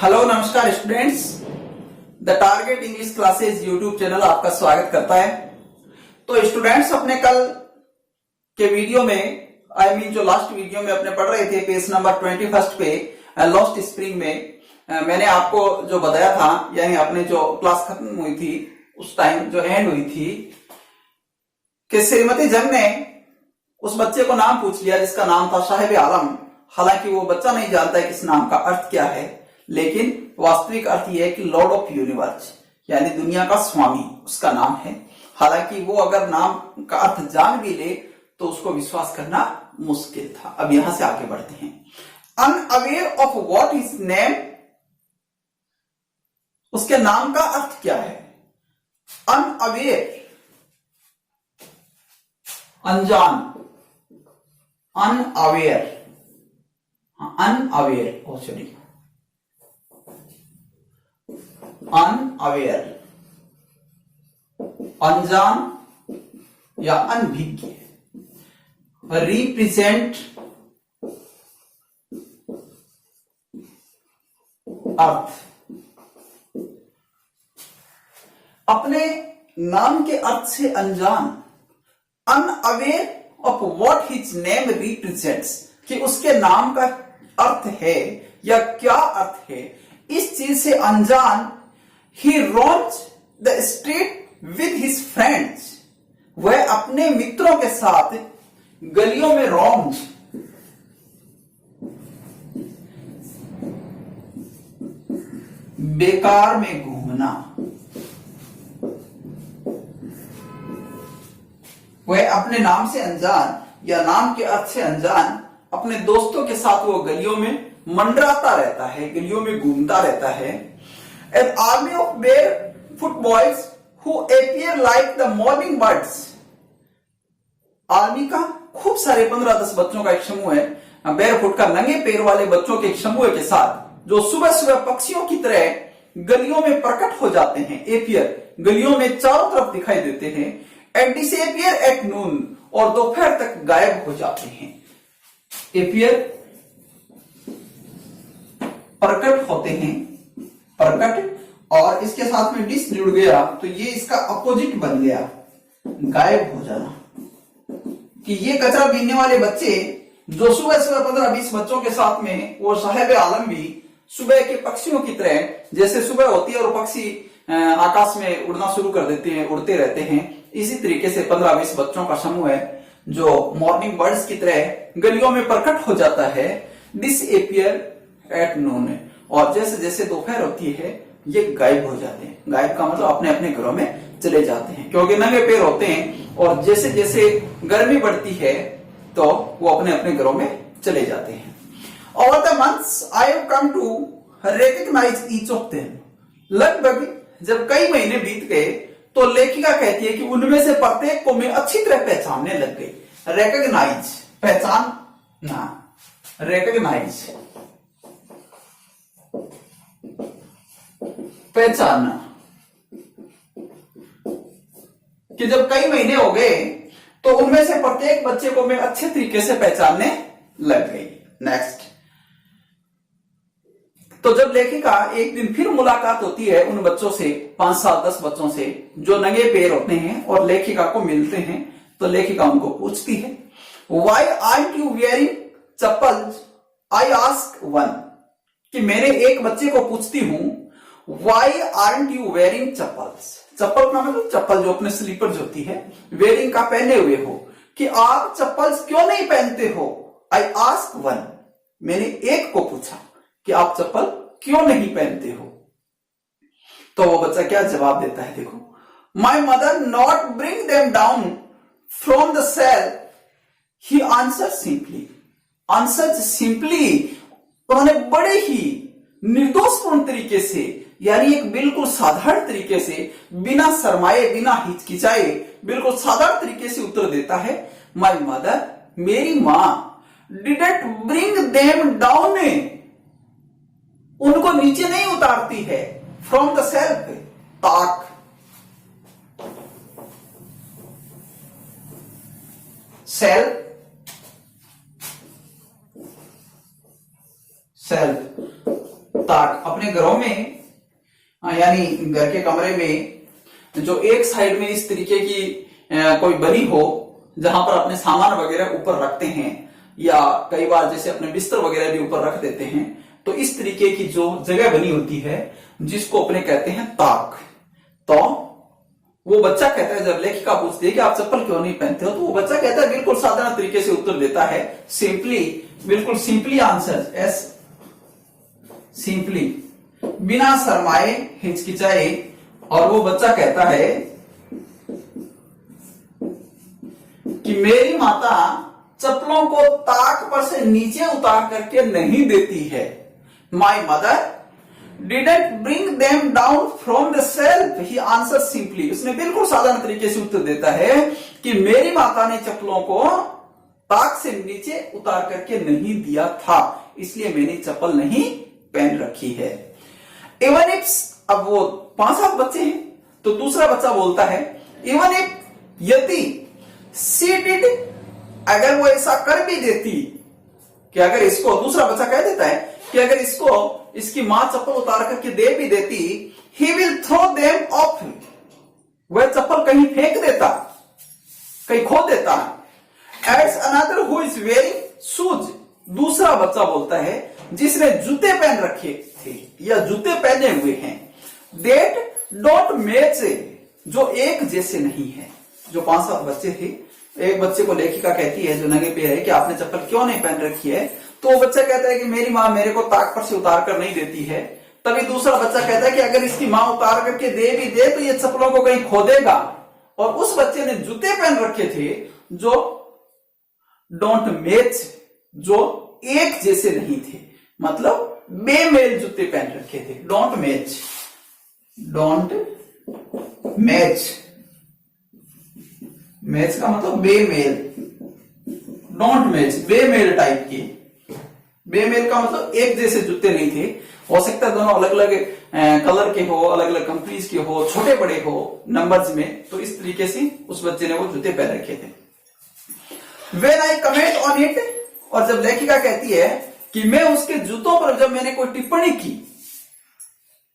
Hello नमस्कार students, the target English classes YouTube channel आपका स्वागत करता है। तो स्टूडेंट्स, अपने कल के वीडियो में जो लास्ट वीडियो में अपने पढ़ रहे थे पेज नंबर 21 पे लॉस्ट स्प्रिंग में मैंने आपको जो बताया था, यानी अपने जो क्लास खत्म हुई थी उस टाइम जो एंड हुई थी कि श्रीमती जंग ने उस बच्चे को नाम पूछ लिया जिसका नाम था साहिब आलम। हालांकि वो बच्चा नहीं जानता है कि इस नाम का अर्थ क्या है, लेकिन वास्तविक अर्थ यह है कि लॉर्ड ऑफ यूनिवर्स यानी दुनिया का स्वामी उसका नाम है। हालांकि वो अगर नाम का अर्थ जान भी ले तो उसको विश्वास करना मुश्किल था। अब यहां से आगे बढ़ते हैं। Unaware of what is name, उसके नाम का अर्थ क्या है? अनअवेयर, अनजान, अनअवेयर, अनअवेयर सॉरी अनअवेयर, अनजान या अनभिज्ञ। रिप्रेजेंट अर्थ, अपने नाम के अर्थ से अनजान। Unaware of what his name represents, कि उसके नाम का अर्थ है या क्या अर्थ है, इस चीज से अनजान। ही roams the street with his friends, वह अपने मित्रों के साथ गलियों में roams, बेकार में घूमना। वह अपने नाम से अनजान या नाम के अर्थ से अनजान अपने दोस्तों के साथ वो गलियों में मंडराता रहता है, गलियों में घूमता रहता है। An army of barefoot boys who appear like the morning birds, army का खूब सारे 15-10 बच्चों का एक समूह है, बेयरफुट का नंगे पैर वाले बच्चों के एक समूह के साथ जो सुबह सुबह पक्षियों की तरह गलियों में प्रकट हो जाते हैं। एपियर, गलियों में चारों तरफ दिखाई देते हैं। एंड डिसअपियर एट नून, और दोपहर तक गायब हो जाते हैं। एपियर प्रकट होते हैं, प्रकट, और इसके साथ में डिस जुड़ गया तो ये इसका अपोजिट बन गया, गायब हो जाना। कि ये कचरा बीनने वाले बच्चे जो सुबह सुबह 15-20 बच्चों के साथ में वो साहिब आलम भी सुबह के पक्षियों की तरह, जैसे सुबह होती है और पक्षी आकाश में उड़ना शुरू कर देते हैं, उड़ते रहते हैं, इसी तरीके से 15-20 बच्चों का समूह है जो मॉर्निंग बर्ड्स की तरह गलियों में प्रकट हो जाता है। डिसअपियर एट नून, और जैसे जैसे दोपहर होती है ये गायब हो जाते हैं। गायब का मतलब अपने अपने घरों में चले जाते हैं, क्योंकि नंगे पैर होते हैं और जैसे जैसे गर्मी बढ़ती है तो वो अपने अपने घरों में चले जाते हैं। Over the months I have come to recognise each of them, लगभग जब कई महीने बीत गए तो लेखिका कहती है कि उनमें से प्रत्येक को मैं अच्छी तरह पहचानने लग गई। रिकॉग्नाइज, पहचानना, रिकॉग्नाइज, पहचानना। कि जब कई महीने हो गए तो उनमें से प्रत्येक बच्चे को मैं अच्छे तरीके से पहचानने लग गई। नेक्स्ट, तो जब लेखिका एक दिन फिर मुलाकात होती है उन बच्चों से, 5 साल 10 बच्चों से जो नंगे पैर होते हैं और लेखिका को मिलते हैं, तो लेखिका उनको पूछती है, why aren't you wearing chappals? I ask one, कि मैंने एक बच्चे को पूछती हूं, why aren't you wearing chappals? चप्पल का मतलब चप्पल जो अपने स्लीपर्स होती है, वेयरिंग का पहने हुए हो, कि आप चप्पल्स क्यों नहीं पहनते हो? आई आस्क वन, मैंने एक को पूछा कि आप चप्पल क्यों नहीं पहनते हो। तो वो बच्चा क्या जवाब देता है, देखो, my mother not bring them down from the cell, he answer simply. Answer simply, उन्होंने बड़े ही निर्दोषपूर्ण तरीके से, यानी एक बिल्कुल साधारण तरीके से, बिना शर्माए, बिना हिचकिचाए, बिल्कुल साधारण तरीके से उत्तर देता है, माई मदर, मेरी मां, डिडंट ब्रिंग देम डाउन, उनको नीचे नहीं उतारती है, फ्रॉम द सेल्फ, ताक, सेल्फ, सेल्फ, ताक अपने घरों में यानी घर के कमरे में जो एक साइड में इस तरीके की कोई बनी हो जहां पर अपने सामान वगैरह ऊपर रखते हैं, या कई बार जैसे अपने बिस्तर वगैरह भी ऊपर रख देते हैं, तो इस तरीके की जो जगह बनी होती है जिसको अपने कहते हैं ताक। तो वो बच्चा कहता है, जब लेखिका पूछती है कि आप चप्पल क्यों नहीं पहनते हो, तो वो बच्चा कहता है, बिल्कुल साधारण तरीके से उत्तर देता है, सिंपली, बिल्कुल सिंपली आंसर, एस सिंपली, बिना शर्माए हिचकिचाए। और वो बच्चा कहता है कि मेरी माता चप्पलों को ताक पर से नीचे उतार करके नहीं देती है। My mother didn't bring them down from the shelf, he answer simply. उसने बिल्कुल साधारण तरीके से उत्तर देता है कि मेरी माता ने चप्पलों को ताक से नीचे उतार करके नहीं दिया था, इसलिए मैंने चप्पल नहीं पहन रखी है। इवन इफ, अब वो 5-7 बच्चे हैं, तो दूसरा बच्चा बोलता है, इवन इफ, यदि सी डिड, अगर वो ऐसा कर भी देती, कि अगर इसको, दूसरा बच्चा कह देता है कि अगर इसको इसकी मां चप्पल उतार करके दे भी देती, he will throw them off, वह चप्पल कहीं फेंक देता, कहीं खो देता। Adds another who is wearing shoes, दूसरा बच्चा बोलता है जिसने जूते पहन रखे थे या जूते पहने हुए हैं, देट डोंट मैच, जो एक जैसे नहीं है। जो 5-7 बच्चे थे, एक बच्चे को लेखिका कहती है जो नंगे पैर है कि आपने चप्पल क्यों नहीं पहन रखी है, तो वो बच्चा कहता है कि मेरी माँ मेरे को ताक पर से उतार कर नहीं देती है। तभी दूसरा बच्चा कहता है कि अगर इसकी माँ उतार करके दे भी दे तो ये चप्पलों को कहीं खो देगा। और उस बच्चे ने जूते पहन रखे थे जो डोंट मैच, जो एक जैसे नहीं थे, मतलब बेमेल जूते पहन रखे थे। Don't match, don't match, match का मतलब बेमेल, डोंट मैच, बेमेल टाइप के। बेमेल का मतलब एक जैसे जूते नहीं थे, हो सकता है दोनों अलग अलग कलर के हो, अलग अलग कंपनीज के हो, छोटे बड़े हो नंबर्स में, तो इस तरीके से उस बच्चे ने वो जूते पहन रखे थे। When I comment on it, और जब लेखिका कहती है कि मैं उसके जूतों पर जब मैंने कोई टिप्पणी की,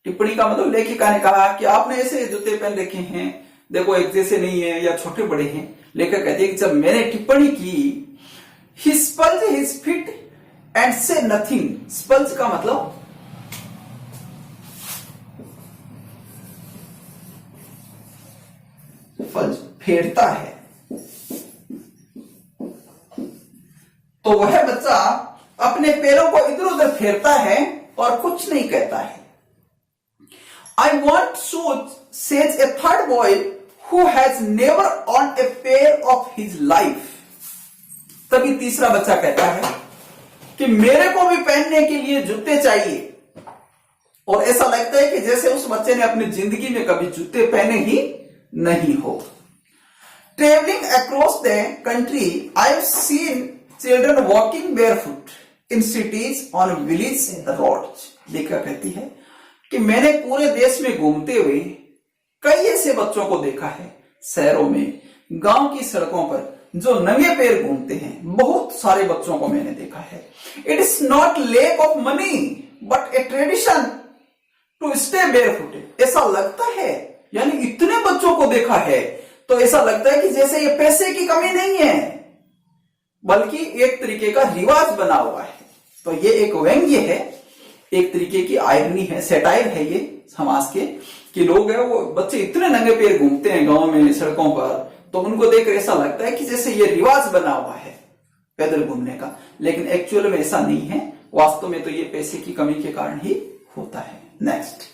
टिप्पणी का मतलब लेखिका ने कहा कि आपने ऐसे जूते पहन रखे हैं, देखो एक जैसे नहीं है या छोटे बड़े हैं। लेखिका कहती है कि जब मैंने टिप्पणी की, he sponged his feet and say nothing, sponge का मतलब फेरता है, तो वह बच्चा अपने पैरों को इधर उधर फेरता है और कुछ नहीं कहता है। I want shoes, says a third boy who has never owned a pair of his life. तभी तीसरा बच्चा कहता है कि मेरे को भी पहनने के लिए जूते चाहिए, और ऐसा लगता है कि जैसे उस बच्चे ने अपनी जिंदगी में कभी जूते पहने ही नहीं हो। Traveling across the country, I have seen children walking barefoot in cities on village roads. लेखिका कहती है कि मैंने पूरे देश में घूमते हुए कई ऐसे बच्चों को देखा है, शहरों में, गांव की सड़कों पर, जो नंगे पैर घूमते हैं। बहुत सारे बच्चों को मैंने देखा है। It is not lack of money but a tradition to stay barefoot. ऐसा लगता है, यानी इतने बच्चों को देखा है तो ऐसा लगता है कि जैसे ये पैसे की कमी नहीं है, बल्कि एक तरीके का रिवाज बना हुआ है। तो ये एक व्यंग्य है, एक तरीके की आयरनी है, सेटायर है ये समाज के, कि लोग है वो बच्चे इतने नंगे पैर घूमते हैं गांव में सड़कों पर, तो उनको देखकर ऐसा लगता है कि जैसे ये रिवाज बना हुआ है पैदल घूमने का, लेकिन एक्चुअल में ऐसा नहीं है। वास्तव में तो ये पैसे की कमी के कारण ही होता है। नेक्स्ट,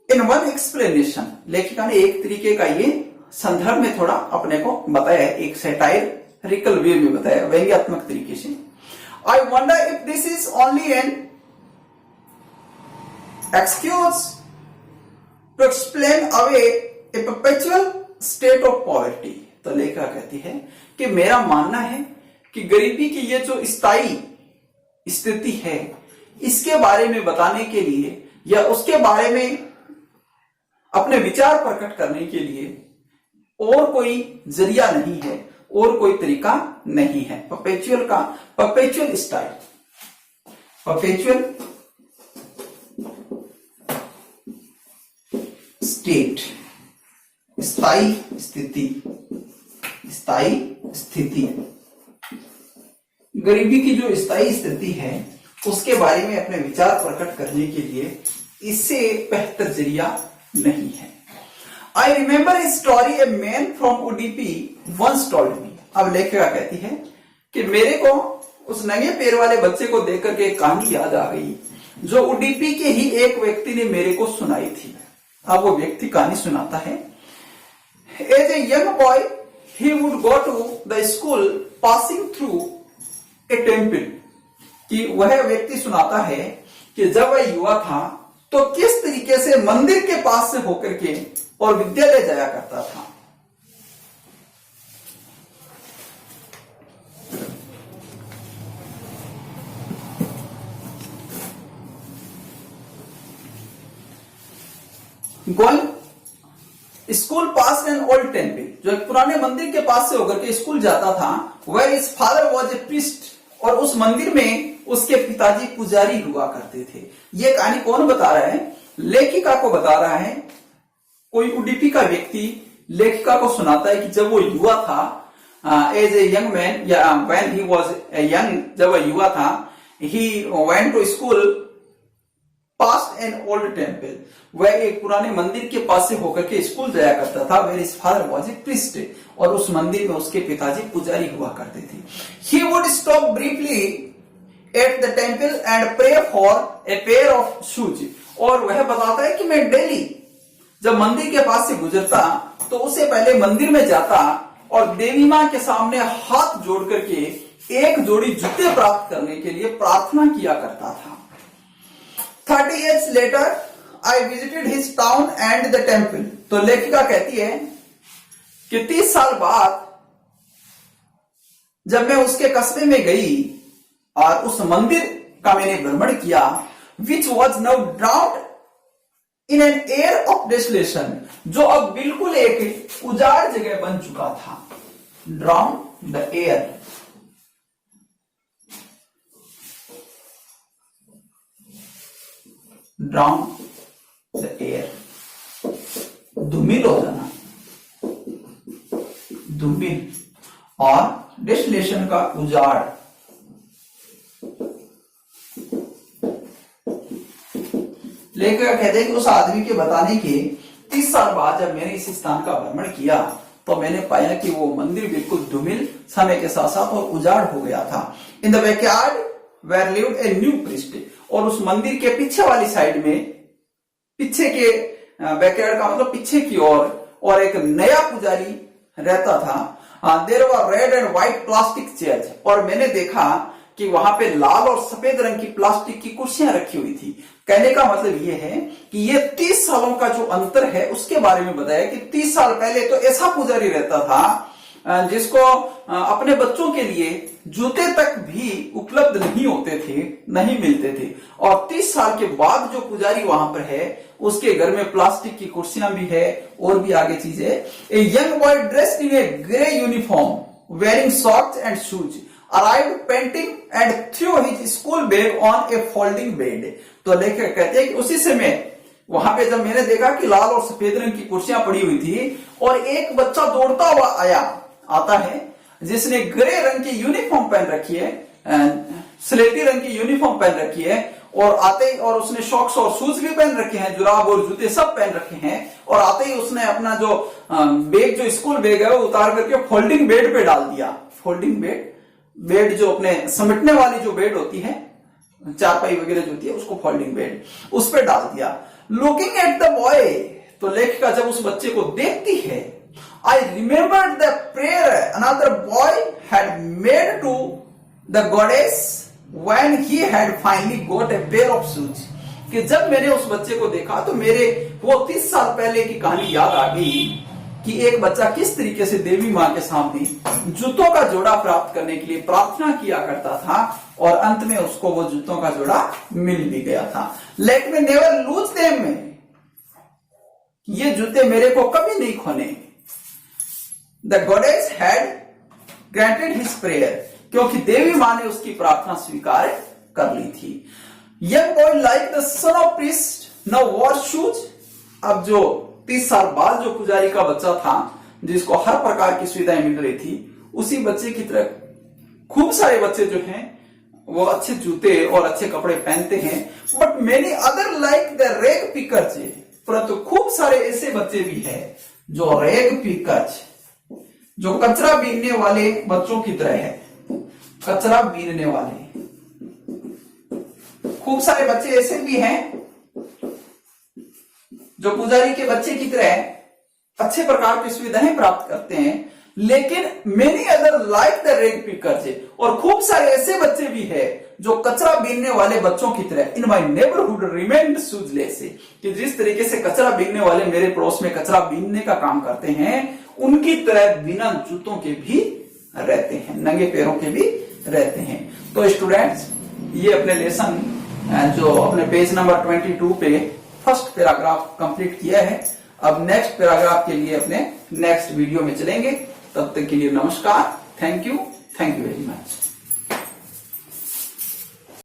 इन वन एक्सप्लेनेशन, लेखिका ने एक तरीके का ये संदर्भ में थोड़ा अपने को बताया, एक सैटायरिकल वे में बताया, व्यंग्यात्मक तरीके से। I wonder if this is only an excuse to explain away a perpetual state of poverty. तो लेखिका कहती है कि मेरा मानना है कि गरीबी की ये जो स्थायी स्थिति है, इसके बारे में बताने के लिए या उसके बारे में अपने विचार प्रकट करने के लिए और कोई जरिया नहीं है, और कोई तरीका नहीं है। परपेचुअल का परपेचुअल स्टाइल, परपेचुअल स्टेट, स्थायी स्थिति, स्थायी स्थिति। गरीबी की जो स्थायी स्थिति है उसके बारे में अपने विचार प्रकट करने के लिए इससे बेहतर जरिया नहीं है। I remember a story, a man from Udupi once told me. अब लेखिका कहती है कि मेरे को उस नंगे पैर वाले बच्चे को देख करके एक कहानी याद आ गई जो उडीपी के ही एक व्यक्ति ने मेरे को सुनाई थी। अब वो व्यक्ति कहानी सुनाता है। As a young boy he would go to the school passing through a temple. कि वह व्यक्ति सुनाता है कि जब वह युवा था तो किस तरीके से मंदिर के पास से होकर के और विद्यालय जाया करता था। गोइंग स्कूल पास एन ओल्ड टेम्पल, जो एक पुराने मंदिर के पास से होकर के स्कूल जाता था। Where his father was a priest, और उस मंदिर में उसके पिताजी पुजारी हुआ करते थे। ये कहानी कौन बता रहा है? लेखिका को बता रहा है। कोई उडीपी का व्यक्ति लेखिका को सुनाता है कि जब वो युवा था, एज ए यंग मैन, या when he was a young, जब वह युवा था, he went to school past an old temple, वह एक पुराने मंदिर के पास से होकर के स्कूल जाया करता था। Where his father was a priest, और उस मंदिर में उसके पिताजी पुजारी हुआ करते थे। He would stop briefly at the temple and pray for a pair of shoes, और वह बताता है कि मैं डेली जब मंदिर के पास से गुजरता तो उससे पहले मंदिर में जाता और देवी मां के सामने हाथ जोड़ करके एक जोड़ी जूते प्राप्त करने के लिए प्रार्थना किया करता था। 30 years later, I visited his town and the temple. तो लेखिका कहती है कि 30 साल बाद जब मैं उसके कस्बे में गई और उस मंदिर का मैंने भ्रमण किया, which was now drowned in an air of desolation, जो अब बिल्कुल एक उजाड़ जगह बन चुका था। drown the air, drown the air, धूमिल हो जाना, धूमिल, और डेस्टिनेशन का उजाड़। लेखक कहते हैं कि उस आदमी के बताने के 30 साल बाद जब मैंने इस स्थान का भ्रमण किया तो मैंने पाया कि वो मंदिर बिल्कुल धूमिल, समय के साथ साथ और उजाड़ हो गया था। In the backyard where lived a new priest, और उस मंदिर के पीछे वाली साइड में, पीछे के बैकयार्ड का मतलब पीछे की ओर, और एक नया पुजारी रहता था। There were red and white plastic chairs, और मैंने देखा कि वहां पे लाल और सफेद रंग की प्लास्टिक की कुर्सियां रखी हुई थी। कहने का मतलब यह है कि ये 30 सालों का जो अंतर है उसके बारे में बताया कि 30 साल पहले तो ऐसा पुजारी रहता था जिसको अपने बच्चों के लिए जूते तक भी उपलब्ध नहीं होते थे, नहीं मिलते थे, और 30 साल के बाद जो पुजारी वहां पर है उसके घर में प्लास्टिक की कुर्सियां भी है और भी आगे चीजें। ए young boy dressed in A grey uniform wearing socks and shoes arrived panting and threw his school bag on a folding bed। तो लेखक कहते हैं कि उसी समय वहां पे जब मैंने देखा कि लाल और सफेद रंग की कुर्सियां पड़ी हुई थी और एक बच्चा दौड़ता हुआ आता है जिसने ग्रे रंग की यूनिफॉर्म पहन रखी है, स्लेटी रंग की यूनिफॉर्म पहन रखी है, और आते ही, और उसने सॉक्स और शूज भी पहन रखे हैं, जुराब और जूते सब पहन रखे हैं, और आते ही उसने अपना जो बैग, जो स्कूल बैग है वो उतार करके फोल्डिंग बेड पे डाल दिया। फोल्डिंग बेड जो अपने समेटने वाली जो बेड होती है, चारपाई वगैरह जो होती है, उसको फोल्डिंग बेड, उस पर डाल दिया। लुकिंग एट द बॉय, तो लेखिका जब उस बच्चे को देखती है, I remembered the prayer another boy had made to the goddess when he had finally got a pair of shoes, कि जब मैंने उस बच्चे को देखा तो मेरे वो 30 साल पहले की कहानी याद आ गई कि एक बच्चा किस तरीके से देवी मां के सामने जूतों का जोड़ा प्राप्त करने के लिए प्रार्थना किया करता था, और अंत में उसको वो जूतों का जोड़ा मिल भी गया था। Let me never lose them, ये जूते मेरे को कभी नहीं खोने। The goddess had granted his prayer, क्योंकि देवी मां ने उसकी प्रार्थना स्वीकार कर ली थी। Young boy like the son of priest now war shoes. अब जो 30 साल बाद जो पुजारी का बच्चा था, जिसको हर प्रकार की सुविधाएं मिल रही थी, उसी बच्चे की तरह खूब सारे बच्चे जो हैं वो अच्छे जूते और अच्छे कपड़े पहनते हैं। But many other like the rag pickers, परंतु खूब सारे ऐसे बच्चे भी हैं जो रैग पिकर्स, जो कचरा बीनने वाले बच्चों की तरह है। कचरा बीनने वाले खूब सारे बच्चे ऐसे भी हैं जो पुजारी के बच्चे की तरह अच्छे प्रकार की सुविधाएं प्राप्त करते हैं, लेकिन many other like the rag pickers, और खूब सारे ऐसे बच्चे भी हैं जो कचरा बीनने वाले बच्चों की तरह इन माई नेबरहुड रिमेन्ड शूजलेस, कि जिस तरीके से कचरा बीनने वाले मेरे पड़ोस में कचरा बीनने का काम करते हैं, उनकी तरह बिना जूतों के भी रहते हैं, नंगे पैरों के भी रहते हैं। तो स्टूडेंट्स, ये अपने लेसन जो अपने पेज नंबर 22 पे फर्स्ट पैराग्राफ कंप्लीट किया है। अब नेक्स्ट पैराग्राफ के लिए अपने नेक्स्ट वीडियो में चलेंगे। तब तक के लिए नमस्कार, थैंक यू वेरी मच।